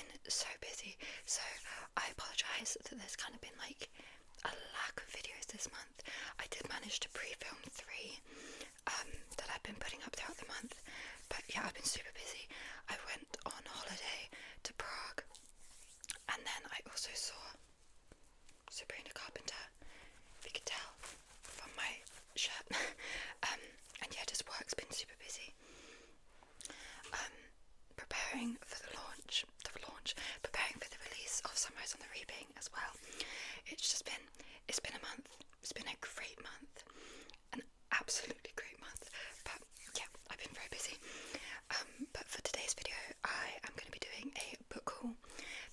been so busy, so I apologise that there's kind of been like a lack of videos this month. I did manage to pre-film 3 that I've been putting up throughout the month, but yeah, I've been super busy. I went on holiday to Prague, and then I also saw Sabrina Carpenter, if you could tell from my shirt. And yeah, just work's been super busy. Preparing for the launch, preparing for the release of Sunrise on the Reaping as well. It's been a month. It's been a great month, an absolutely great month. But yeah, I've been very busy. But for today's video, I am going to be doing a book haul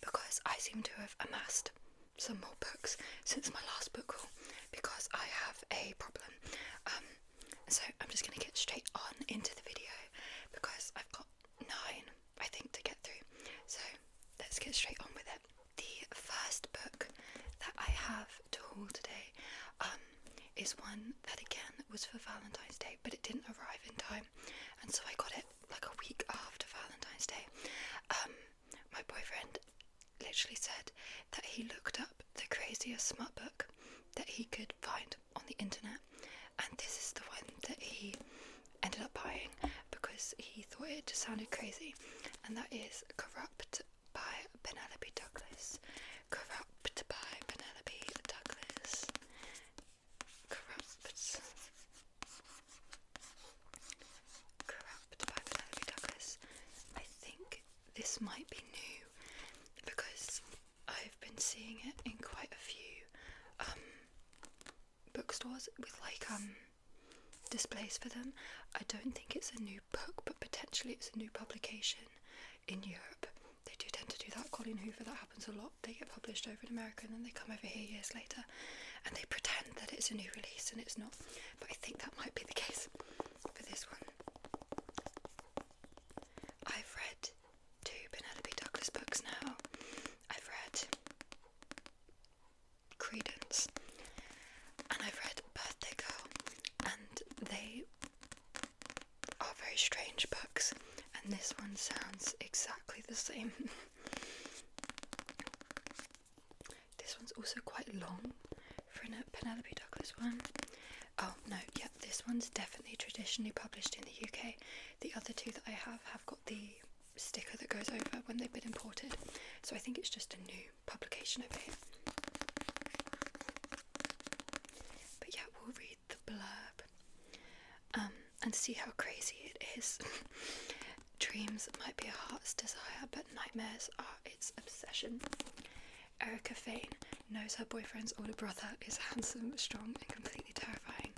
because I seem to have amassed some more books since my last book haul because I have a problem. So I'm just going to get straight on into the video because I've got 9, I think, to get through. So let's get straight on with it. The first book that I have to haul today is one that again was for Valentine's Day, but it didn't arrive in time, and so I got it like a week after Valentine's Day. My boyfriend literally said that he looked up the craziest smut book that he could find on the internet, and this is the one that he ended up buying because he thought it just sounded crazy, and that is Corrupt by Penelope Douglas. Corrupt by Penelope Douglas. Corrupt by Penelope Douglas. I think this might be new because I've been seeing it in quite a few bookstores with like displays for them. I don't think it's a new book, but potentially it's a new publication in Europe. They do tend to do that. Colleen Hoover, that happens a lot. They get published over in America and then they come over here years later and they pretend that it's a new release and it's not. But I think that might be the case for this one. I've read 2 Penelope Douglas books now. I've read Credence and I've read Birthday Girl, and they are very strange books, and this one sounds exactly the same. This one's also quite long for a Penelope Douglas one. Oh no, yeah, this one's definitely traditionally published in the UK. The other 2 that I have got the sticker that goes over when they've been imported, so I think it's just a new publication over here. But yeah, we'll read the blurb and see how crazy it is. Dreams might be a heart's desire, but nightmares are its obsession. Erica Fane knows her boyfriend's older brother is handsome, strong, and completely terrifying.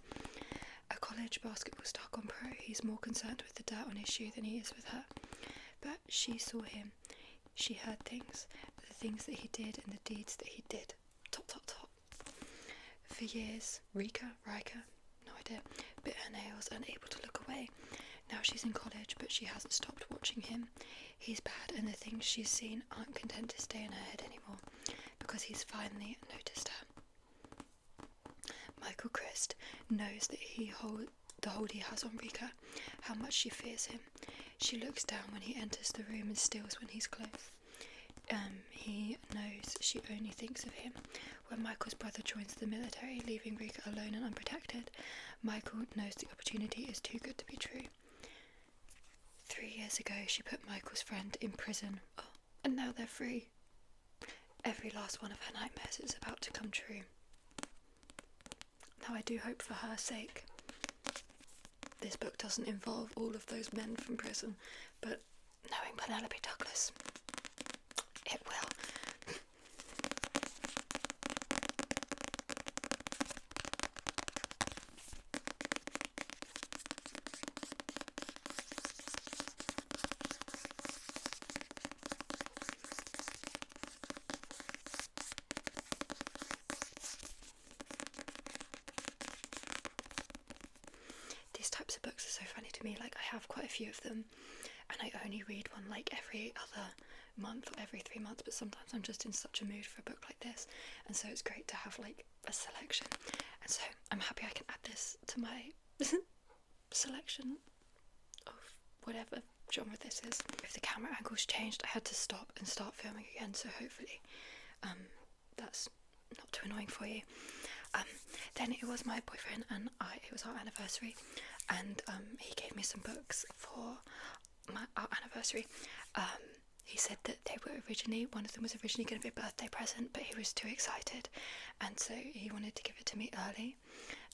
A college basketball star gone pro, he's more concerned with the dirt on his shoe than he is with her. But she saw him, she heard things, the things that he did and the deeds that he did. Top. For years, Riker, no idea, bit her nails, unable to look away. Now she's in college, but she hasn't stopped watching him. He's bad, and the things she's seen aren't content to stay in her head anymore, because he's finally noticed her. Michael Christ knows that the hold he has on Rika, how much she fears him. She looks down when he enters the room and steals when he's close. He knows she only thinks of him. When Michael's brother joins the military, leaving Rika alone and unprotected, Michael knows the opportunity is too good to be true. 3 years ago, she put Michael's friend in prison, and now they're free. Every last one of her nightmares is about to come true. Now I do hope for her sake this book doesn't involve all of those men from prison, but knowing Penelope Douglas, it will. These types of books are so funny to me. Like, I have quite a few of them and I only read one like every other month or every 3 months, but sometimes I'm just in such a mood for a book like this, and so it's great to have like a selection, and so I'm happy I can add this to my selection of whatever genre this is. If the camera angles changed, I had to stop and start filming again, so hopefully that's not too annoying for you. Then it was my boyfriend and it was our anniversary, and he gave me some books for our anniversary. He said that one of them was originally going to be a birthday present, but he was too excited, and so he wanted to give it to me early,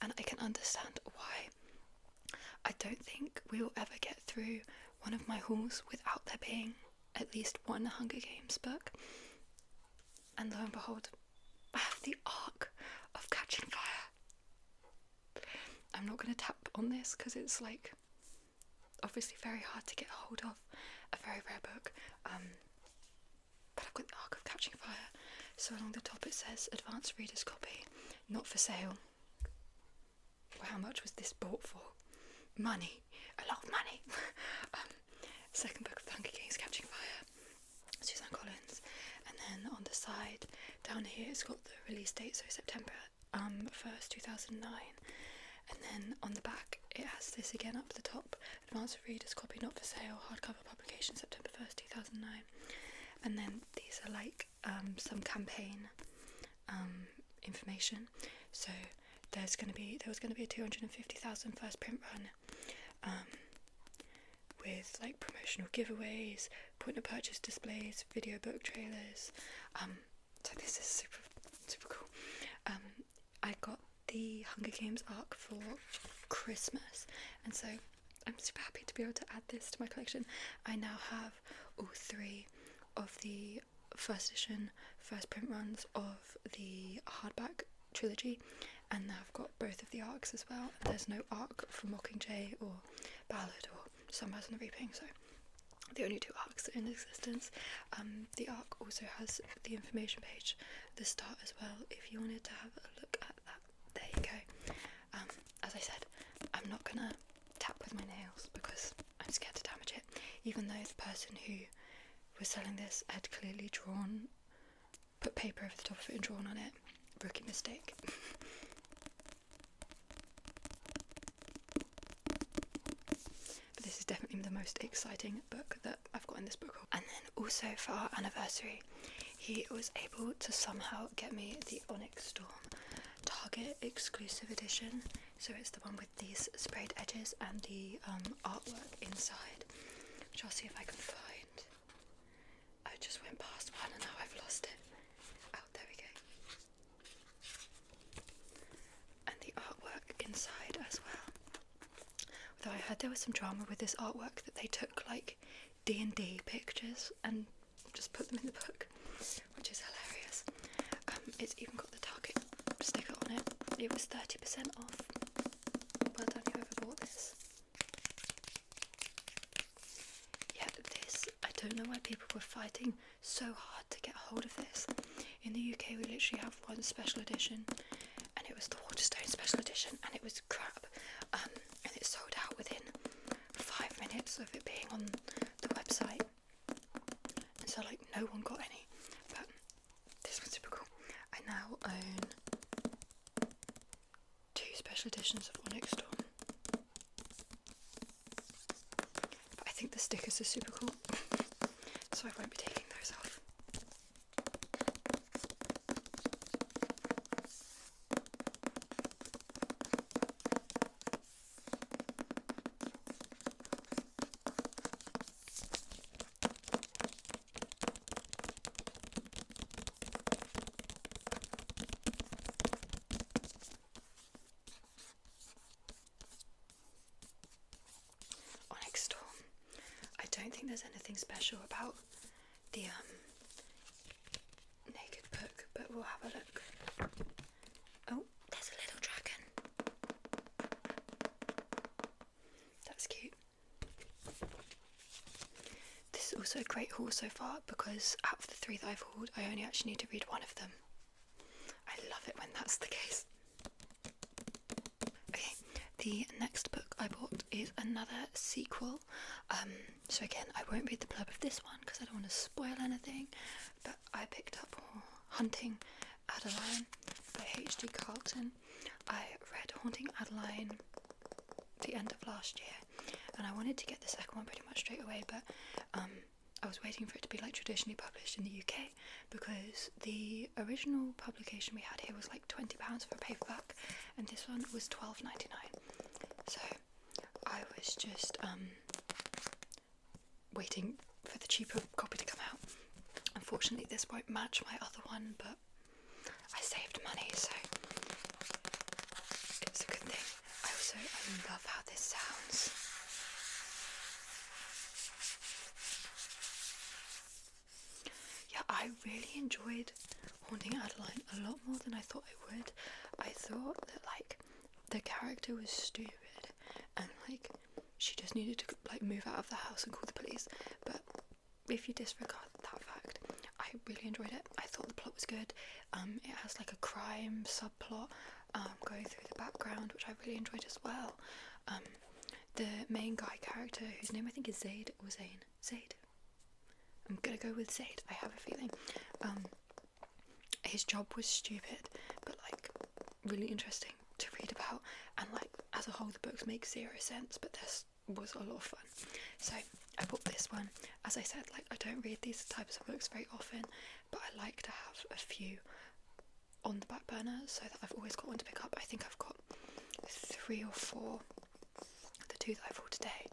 and I can understand why. I don't think we will ever get through one of my hauls without there being at least one Hunger Games book, and lo and behold, I have the Ark of Catching Fire. I'm not going to tap on this because it's like obviously very hard to get hold of, a very rare book, but I've got the Ark of Catching Fire. So along the top it says advanced reader's copy, not for sale. Well, how much was this bought for? Money, a lot of money. Second book of the Hunger Games, Catching Fire, Suzanne Collins. And then on the side down here it's got the release date, so September 1st 2009. And then on the back it has this again up the top, advanced reader's copy, not for sale, hardcover publication, September 1st 2009. And then these are like some campaign information. So there was going to be a 250,000 first print run with like promotional giveaways, point of purchase displays, video book trailers. So this is super cool. I got the Hunger Games Arc for Christmas, and so I'm super happy to be able to add this to my collection. I now have all three of the first edition first print runs of the hardback trilogy, and now I've got both of the arcs as well. There's no arc for Mockingjay or Ballad or Sunrise on the Reaping, so the only two arcs that are in existence. The arc also has the information page at the start as well, if you wanted to have a look at that. There you go. As I said, I'm not gonna tap with my nails because I'm scared to damage it, even though the person who was selling this had clearly put paper over the top of it and drawn on it. Rookie mistake. But this is definitely the most exciting book that I've got in this book haul. And then also for our anniversary, he was able to somehow get me the Onyx Storm Target exclusive edition. So it's the one with these sprayed edges and the artwork inside, which I'll see if I can find. I just went past one and now I've lost it. Oh, there we go. And the artwork inside as well. Although I heard there was some drama with this artwork, that they took like D&D pictures and just put them in the book, which is hilarious. It's even got the Target sticker on it. It was 30% off. Well done whoever bought this. Yeah, this, I don't know why people were fighting so hard to get hold of this. In the UK we literally have one special edition, and it was the Waterstone special edition, and it was crap, and it sold out within 5 minutes of it being on the website, and so like no one got any. But this one's super cool. I now own 2 special editions of Onyx Storm, but I think the stickers are super cool, so I won't be taking those off. Onyx Storm. I don't think there's anything special about the naked book, but we'll have a look. Oh, there's a little dragon. That's cute. This is also a great haul so far, because out of the 3 that I've hauled, I only actually need to read one of them. I love it when that's the case. Okay, the next book I bought is another sequel. So again, I won't read the blurb of this one because I don't want to spoil anything, but I picked up Haunting Adeline by H.D. Carlton. I read Haunting Adeline the end of last year, and I wanted to get the second one pretty much straight away, but I was waiting for it to be like traditionally published in the UK, because the original publication we had here was like £20 for a paperback, and this one was £12.99. So I was just waiting for the cheaper copy to come out. Unfortunately, this won't match my other one, but I saved money, so it's a good thing. I love how this sounds. Yeah, I really enjoyed Haunting Adeline a lot more than I thought I would. I thought that like the character was stupid and like she just needed to like move out of the house and call the police, but if you disregard that fact, I really enjoyed it. I thought the plot was good. It has like a crime subplot going through the background, which I really enjoyed as well. The main guy character, whose name I think is Zaid or Zane. Zaid. I'm gonna go with Zaid. I have a feeling. His job was stupid, but like really interesting to read about, and like as a whole the books make zero sense, but this was a lot of fun. So I bought this one. As I said, like I don't read these types of books very often, but I like to have a few on the back burner so that I've always got one to pick up. I think I've got 3 or 4, the 2 that I bought today,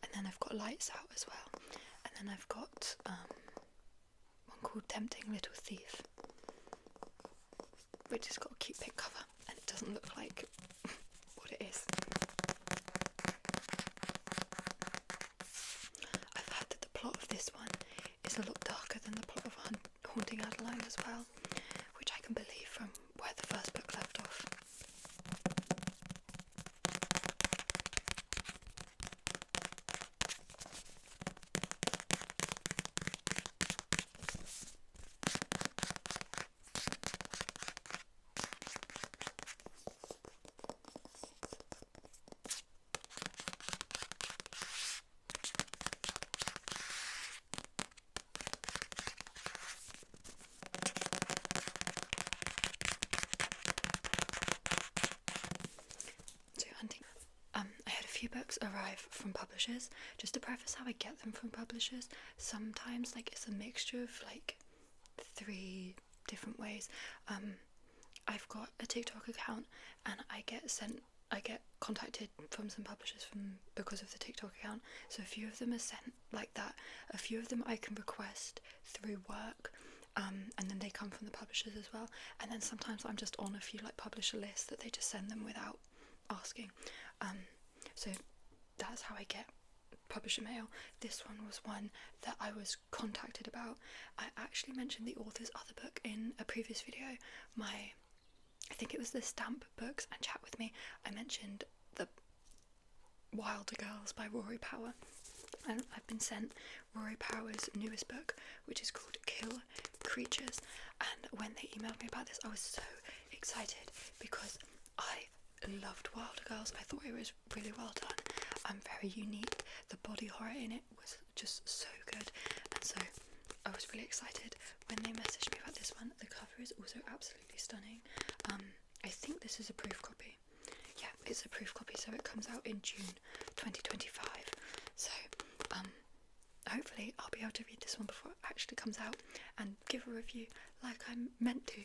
and then I've got Lights Out as well, and then I've got one called Tempting Little Thief, which has got a cute pink cover and it doesn't look like what it is. I've heard that the plot of this one is a lot darker than the plot of Haunting Adeline as well, which I can believe from where the first book left off. I had a few books arrive from publishers. Just to preface how I get them from publishers, sometimes like it's a mixture of like 3 different ways. I've got a TikTok account and I get contacted from some publishers because of the TikTok account. So a few of them are sent like that. A few of them I can request through work. And then they come from the publishers as well. And then sometimes I'm just on a few like publisher lists that they just send them without asking. So that's how I get publisher mail. This one was one that I was contacted about. I actually mentioned the author's other book in a previous video. I think it was the Stamp Books and Chat With Me. I mentioned the Wilder Girls by Rory Power. And I've been sent Rory Power's newest book, which is called Kill Creatures. And when they emailed me about this, I was so excited because I loved Wilder Girls. I thought it was really well done. Very unique. The body horror in it was just so good, and so I was really excited when they messaged me about this one. The cover is also absolutely stunning. I think this is a proof copy. Yeah, it's a proof copy, so it comes out in June 2025. So hopefully I'll be able to read this one before it actually comes out and give a review like I'm meant to.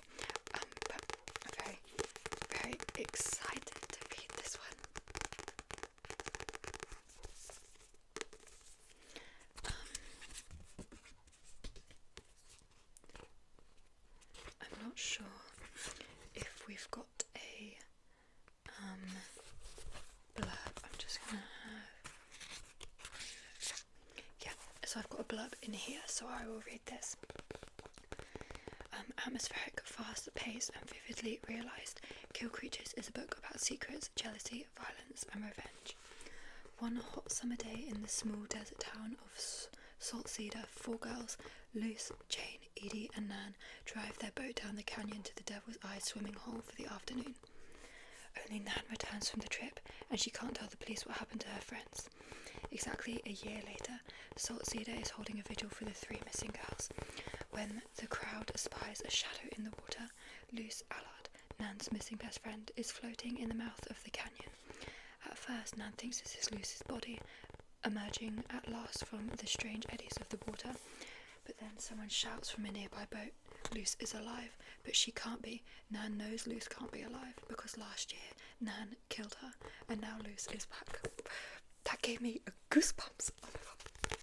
But I'm very, very excited to read this one. I'm not sure if we've got a blurb. I'm just gonna have, yeah, so I've got a blurb in here, so I will read this. Atmospheric, fast-paced and vividly realised, Kill Creatures is a book about secrets, jealousy, violence and revenge. One hot summer day in the small desert town of Salt Cedar, 4 girls, Luce, Jane, Edie and Nan, drive their boat down the canyon to the Devil's Eye swimming hole for the afternoon. Only Nan returns from the trip, and she can't tell the police what happened to her friends. Exactly a year later, Salt Cedar is holding a vigil for the 3 missing girls. When the crowd spies a shadow in the water, Luce Allard, Nan's missing best friend, is floating in the mouth of the canyon. At first, Nan thinks this is Luce's body, emerging at last from the strange eddies of the water. But then someone shouts from a nearby boat, Luce is alive, but she can't be. Nan knows Luce can't be alive because last year Nan killed her, and now Luce is back. That gave me goosebumps. Oh my god,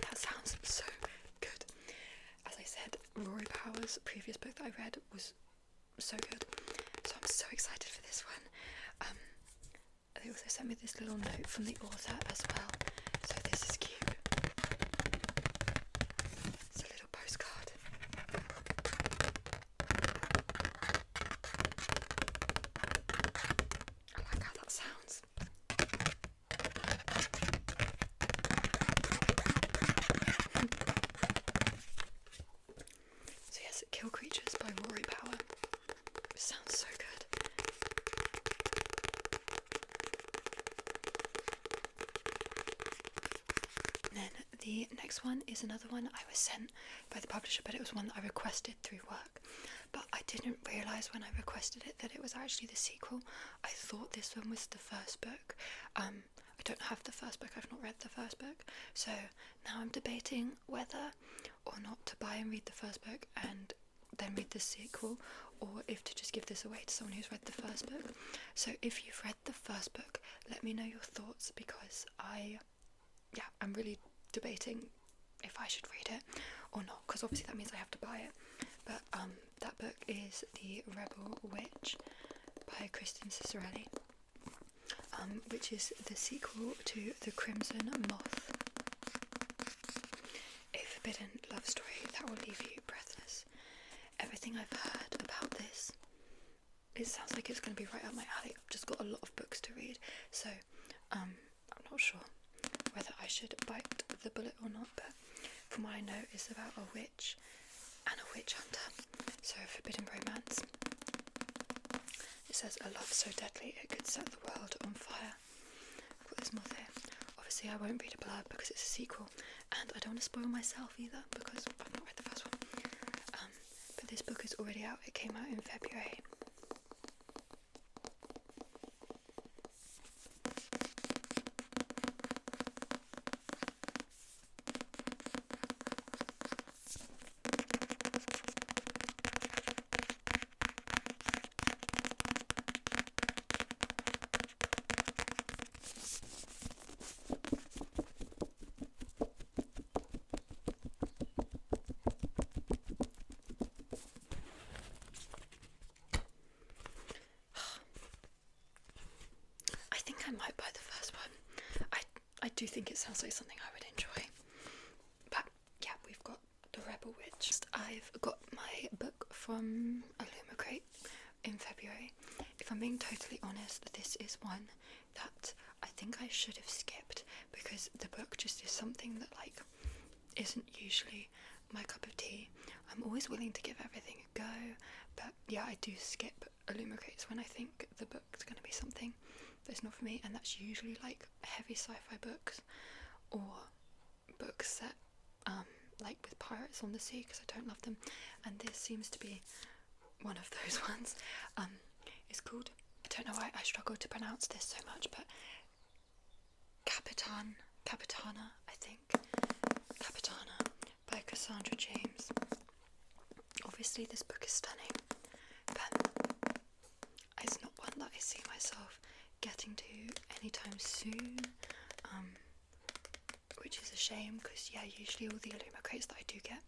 that sounds so good. As I said, Rory Power's previous book that I read was so good, so I'm so excited for this one. They also sent me this little note from the author as well, so this is cute. It's a little postcard. I like how that sounds. So yes, Kill Creatures by Rory Power. It sounds so good. Then the next one is another one I was sent by the publisher, but it was one that I requested through work. But I didn't realise when I requested it that it was actually the sequel. I thought this one was the first book. I don't have the first book, I've not read the first book, so now I'm debating whether or not to buy and read the first book and then read the sequel, or if to just give this away to someone who's read the first book. So if you've read the first book, let me know your thoughts, because I'm really debating if I should read it or not, because obviously that means I have to buy it. But that book is The Rebel Witch by Kristen Cicerelli, which is the sequel to The Crimson Moth, a forbidden love story that will leave you breathless. Everything I've heard about this, it sounds like it's going to be right up my alley. I've just got a lot of books to read, so I'm not sure whether I should bite the bullet or not, but from what I know, it's about a witch and a witch hunter, so a forbidden romance. It says, a love so deadly it could set the world on fire. I've got this moth here. Obviously I won't read a blurb because it's a sequel, and I don't want to spoil myself either because I've not read the first one. But this book is already out. It came out in February. I might buy the first one. I do think it sounds like something I would enjoy. But yeah, we've got The Rebel Witch. I've got my book from Illumicrate in February. If I'm being totally honest, this is one that I think I should have skipped, because the book just is something that isn't usually my cup of tea. I'm always willing to give everything a go, but yeah, I do skip Illumicrates when I think the book's going to be something that's not for me, and that's usually heavy sci-fi books or books set with pirates on the sea, because I don't love them, and this seems to be one of those ones. It's called, I don't know why I struggle to pronounce this so much, but Capitana, I think. Capitana by Cassandra James. Obviously this book is stunning, but it's not one that I see myself getting to anytime soon, which is a shame, because usually all the Illumicrates that I do get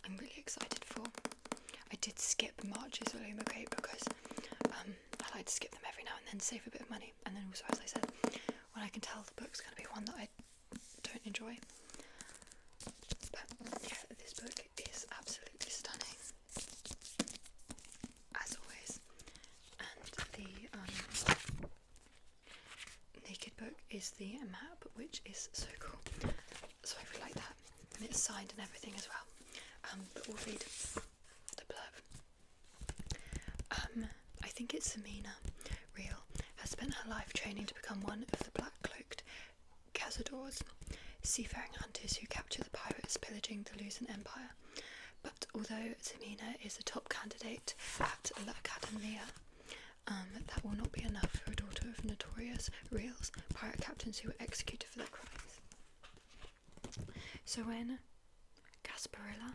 I'm really excited for. I did skip March's Illumicrate because I like to skip them every now and then, save a bit of money, and then also, as I said, when I can tell the book's going to be one that I don't enjoy. But yeah, this book is absolutely stunning, as always, and the naked book is the map, which is so cool, so I really like that, and it's signed and everything as well. But we'll read the blurb. I think it's Samina Real has spent her life training to become one of the black-cloaked cazadors, seafaring hunters who capture the pirates pillaging the Lusan Empire. But although Samina is a top candidate at La Academia, that will not be enough for a daughter of notorious Reals, pirate captains who were executed for their crimes. So when Gasparilla,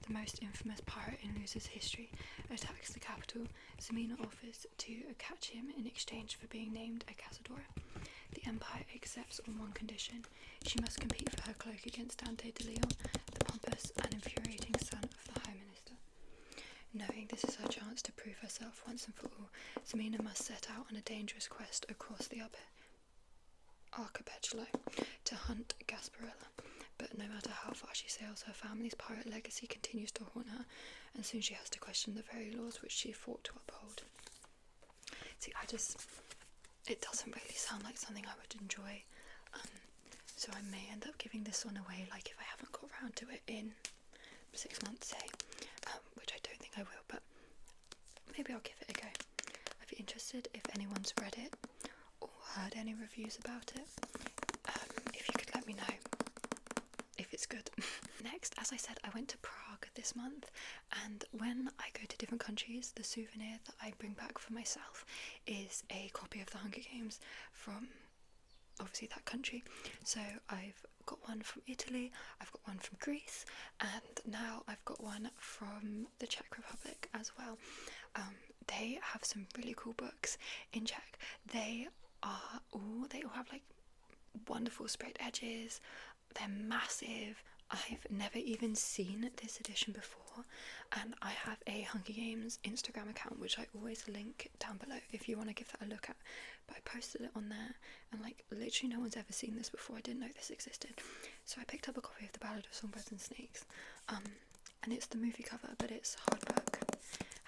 the most infamous pirate in Lucer's history, attacks the capital, Zemina offers to catch him in exchange for being named a Cazadora. The Empire accepts on one condition: she must compete for her cloak against Dante de Leon, the pompous and infuriating son of the High Minister. Knowing this is her chance to prove herself once and for all, Zemina must set out on a dangerous quest across the archipelago to hunt Gasparilla. But no matter how far she sails, her family's pirate legacy continues to haunt her, and soon she has to question the very laws which she fought to uphold. See, it doesn't really sound like something I would enjoy, so I may end up giving this one away, like if I haven't got around to it in 6 months, say, which I don't think I will, but maybe I'll give it a go. I'd be interested if anyone's read it or heard any reviews about it. If you could let me know if it's good. Next, as I said, I went to Prague this month, and when I go to different countries, the souvenir that I bring back for myself is a copy of the Hunger Games from obviously that country. So I've got one from Italy, I've got one from Greece, and now I've got one from the Czech Republic as well. They have some really cool books in Czech. They all have like wonderful sprayed edges. They're massive. I've never even seen this edition before, and I have a Hunger Games Instagram account which I always link down below if you want to give that a look at. But I posted it on there, and like literally no one's ever seen this before. I didn't know this existed, so I picked up a copy of The Ballad of Songbirds and Snakes, and it's the movie cover, but it's hardback,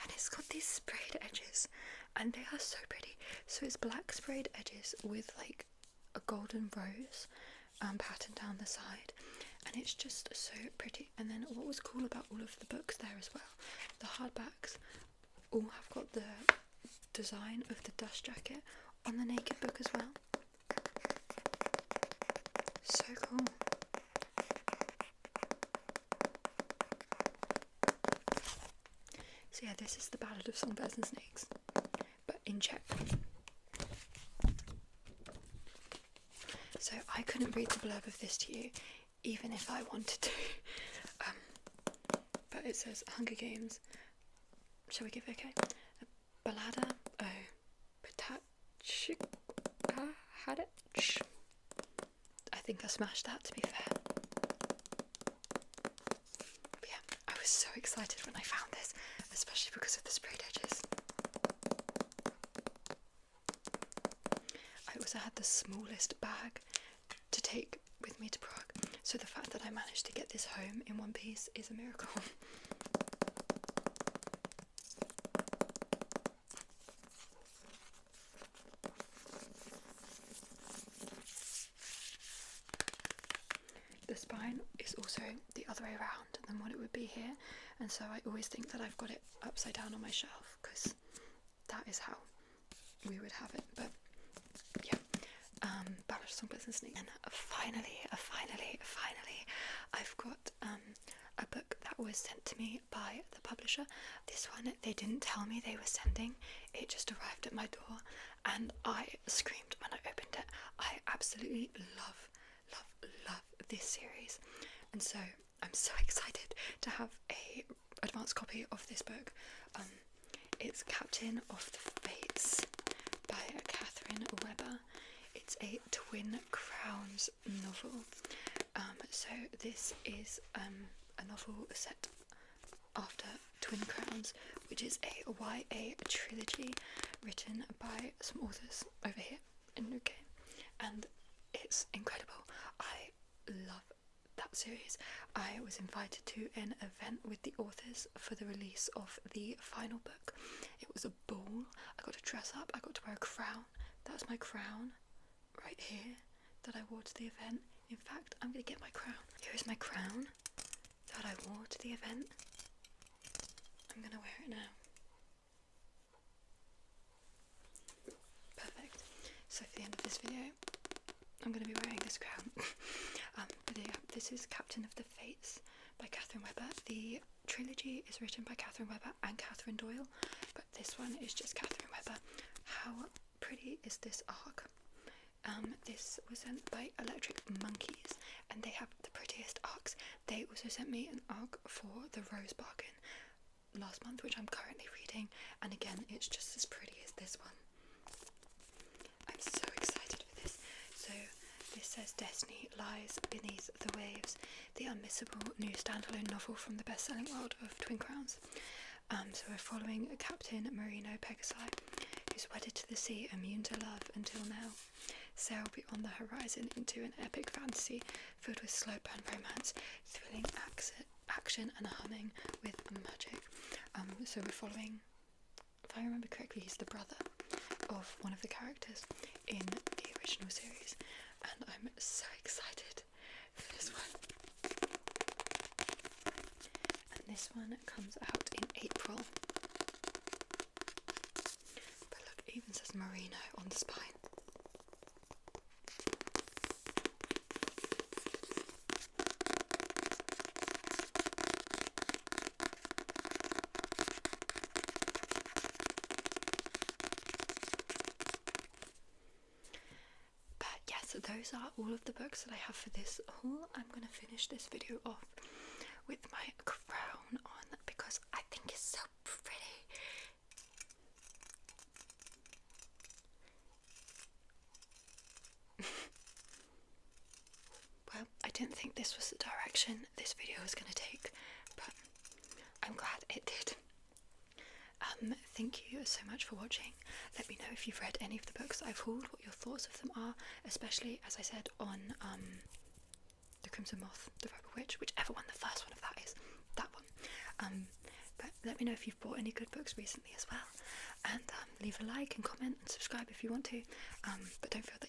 and it's got these sprayed edges, and they are so pretty. So it's black sprayed edges with like a golden rose pattern down the side, and it's just so pretty. And then what was cool about all of the books there as well, the hardbacks all have got the design of the dust jacket on the naked book as well. So cool. So yeah, this is The Ballad of Songbirds and Snakes, but in Czech. So I couldn't read the blurb of this to you, even if I wanted to. But it says Hunger Games. Shall we give it a go? Balada o Ptacích Hadech. I think I smashed that, to be fair. But yeah, I was so excited when I found this, especially because of the sprayed edges. I also had the smallest bag to take with me to Prague, so the fact that I managed to get this home in one piece is a miracle. The spine is also the other way around than what it would be here, and so I always think that I've got it upside down on my shelf because that is how we would have it. But yeah, Ballad of Songbirds and Snakes. And finally, I've got a book that was sent to me by the publisher. This one, they didn't tell me they were sending. It just arrived at my door, and I screamed when I opened it. I absolutely love this series, and so I'm so excited to have a advanced copy of this book. It's Captain of the Fates by Catherine Webber. It's a Twin Crowns novel. So this is a novel set after Twin Crowns, which is a YA trilogy written by some authors over here in the UK, and it's incredible. I love that series. I was invited to an event with the authors for the release of the final book. It was a ball. I got to dress up, I got to wear a crown. That's my crown right here that I wore to the event. In fact, I'm going to get my crown. Here is my crown that I wore to the event. I'm going to wear it now. Perfect. So for the end of this video, I'm going to be wearing this crown. But yeah, this is Captain of the Fates by Catherine Webber. The trilogy is written by Catherine Webber and Catherine Doyle, but this one is just Catherine Webber. How pretty is this arc? This was sent by Electric Monkeys, and they have the prettiest arcs. They also sent me an arc for the Rose Bargain last month, which I'm currently reading, and again, it's just as pretty as this one. I'm so excited for this. So this says Destiny Lies Beneath the Waves, the unmissable new standalone novel from the best-selling world of Twin Crowns. So we're following Captain Marino Pegasi, who's wedded to the sea, immune to love until now. Sail beyond the horizon into an epic fantasy filled with slow burn romance, thrilling action and humming with magic. So we're following, if I remember correctly, he's the brother of one of the characters in the original series, and I'm so excited for this one. And this one comes out in April. But look, it even says Merino on the spine. So those are all of the books that I have for this haul. I'm going to finish this video off with my crown on because I think it's so pretty. Well, I didn't think this was the direction this video was going to take, but I'm glad it did. Thank you so much for watching. Let me know if you've read any of the books I've hauled, what your thoughts of them are, especially, as I said, on The Crimson Moth, The Rebel Witch, whichever one the first one of that is, that one. But let me know if you've bought any good books recently as well, and leave a like and comment and subscribe if you want to, but don't feel that